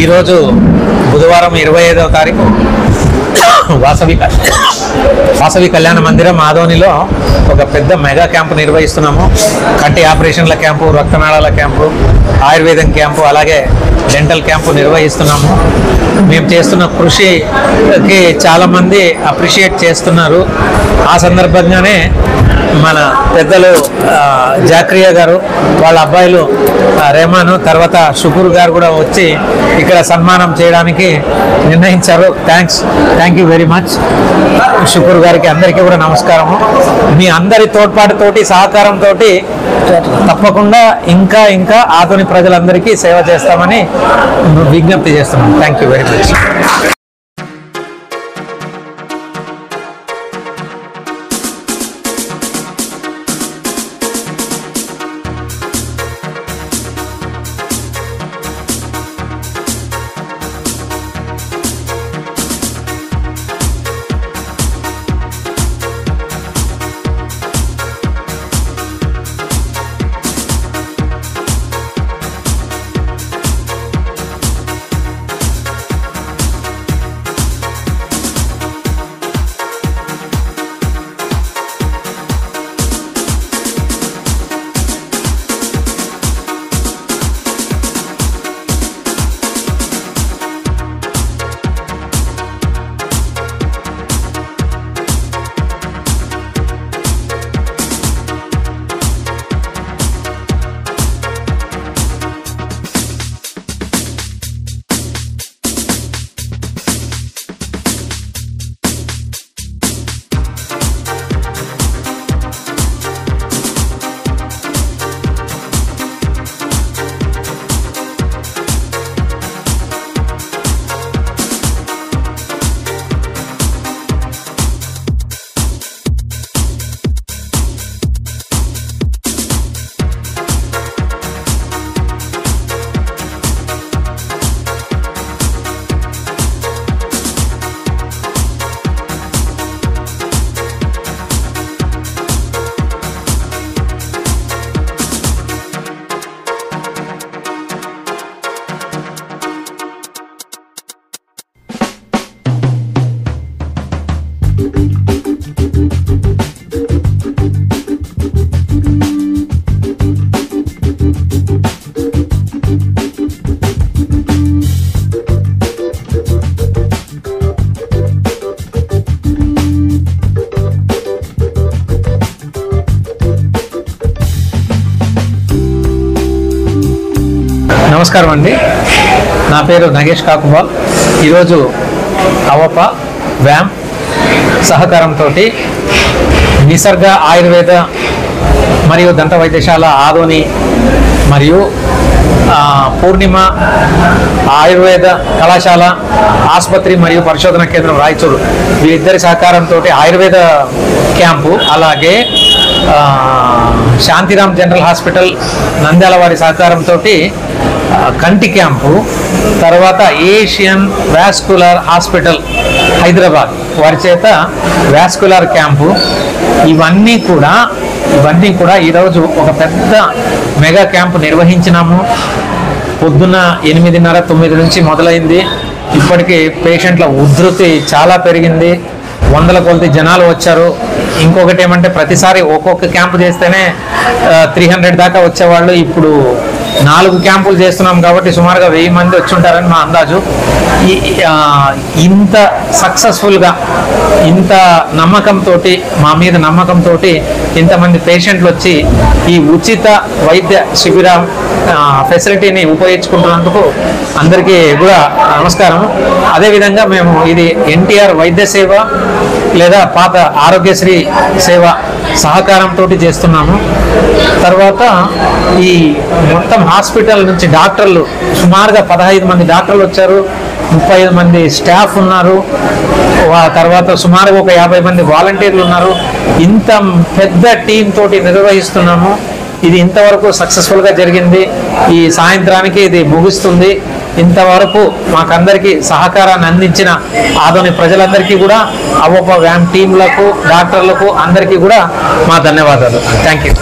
ఈరోజు బుధవారం 25వ తారీఖు వాసవి కళ్యాణ మందిరం ఆదోనిలో ఒక పెద్ద మెగా క్యాంపు నిర్వహిస్తున్నాము. కంటి ఆపరేషన్ల క్యాంపు, రక్తనాళాల క్యాంపు, ఆయుర్వేదం క్యాంపు, అలాగే డెంటల్ క్యాంపు నిర్వహిస్తున్నాము. మేము చేస్తున్న కృషికి చాలామంది అప్రిషియేట్ చేస్తున్నారు. ఆ సందర్భంగానే మన పెద్దలు జాక్రియా గారు, వాళ్ళ అబ్బాయిలు రెహమాన్, తర్వాత షుకూర్ గారు కూడా వచ్చి ఇక్కడ సన్మానం చేయడానికి నిర్ణయించారు. Thank you very much Shukur గారికి. అందరికీ కూడా నమస్కారము. మీ అందరి తోడ్పాటుతోటి, సహకారంతో తప్పకుండా ఇంకా ఆదోని ప్రజలందరికీ సేవ చేస్తామని విజ్ఞప్తి చేస్తున్నాం. Thank you very much. నమస్కారం అండి, నా పేరు నగేష్ కాకుబాల్. ఈరోజు అవప వ్యామ్ సహకారంతో నిసర్గ ఆయుర్వేద మరియు దంత వైద్యశాల ఆదోని మరియు పూర్ణిమ ఆయుర్వేద కళాశాల ఆసుపత్రి మరియు పరిశోధన కేంద్రం రాయచూరు వీరిద్దరి సహకారంతో ఆయుర్వేద క్యాంపు, అలాగే శాంతిరామ్ జనరల్ హాస్పిటల్ నంద్యాల వారి సహకారంతో కంటి క్యాంపు, తర్వాత ఏషియన్ వాస్కులర్ హాస్పిటల్ హైదరాబాద్ వారి చేత వాస్కులర్ క్యాంపు, ఇవన్నీ కూడా ఈరోజు ఒక పెద్ద మెగా క్యాంపు నిర్వహించినాము. పొద్దున్న 8:30-9 నుంచి మొదలైంది. ఇప్పటికీ పేషెంట్ల ఉధృతి చాలా పెరిగింది, వందల కొలది జనాలు వచ్చారు. ఇంకొకటి ఏమంటే ప్రతిసారి ఒక్కొక్క క్యాంపు చేస్తేనే 300 దాకా వచ్చేవాళ్ళు. ఇప్పుడు 4 క్యాంపులు చేస్తున్నాం కాబట్టి సుమారుగా 1000 మంది వచ్చి ఉంటారని మా అందాజు. ఇంత సక్సెస్ఫుల్గా, ఇంత నమ్మకంతో, మా మీద నమ్మకంతో ఇంతమంది పేషెంట్లు వచ్చి ఈ ఉచిత వైద్య శిబిర ఫెసిలిటీని ఉపయోగించుకుంటున్నందుకు అందరికీ కూడా నమస్కారం. అదేవిధంగా మేము ఇది ఎన్టీఆర్ వైద్య సేవ లేదా పాత ఆరోగ్యశ్రీ సేవ సహకారంతో చేస్తున్నాము. తర్వాత ఈ మొత్తం హాస్పిటల్ నుంచి డాక్టర్లు సుమారుగా 15 మంది డాక్టర్లు వచ్చారు, 35 మంది స్టాఫ్ ఉన్నారు, తర్వాత సుమారుగా ఒక 50 మంది వాలంటీర్లు ఉన్నారు. ఇంత పెద్ద టీం తోటి నిర్వహిస్తున్నాము. ఇది ఇంతవరకు సక్సెస్ఫుల్గా జరిగింది. ఈ సాయంత్రానికి ఇది ముగుస్తుంది. ఇంతవరకు మాకందరికీ సహకారాన్ని అందించిన ఆదోని ప్రజలందరికీ కూడా, అవప వ్యామ్ టీంలకు, డాక్టర్లకు అందరికీ కూడా మా ధన్యవాదాలు. Thank you.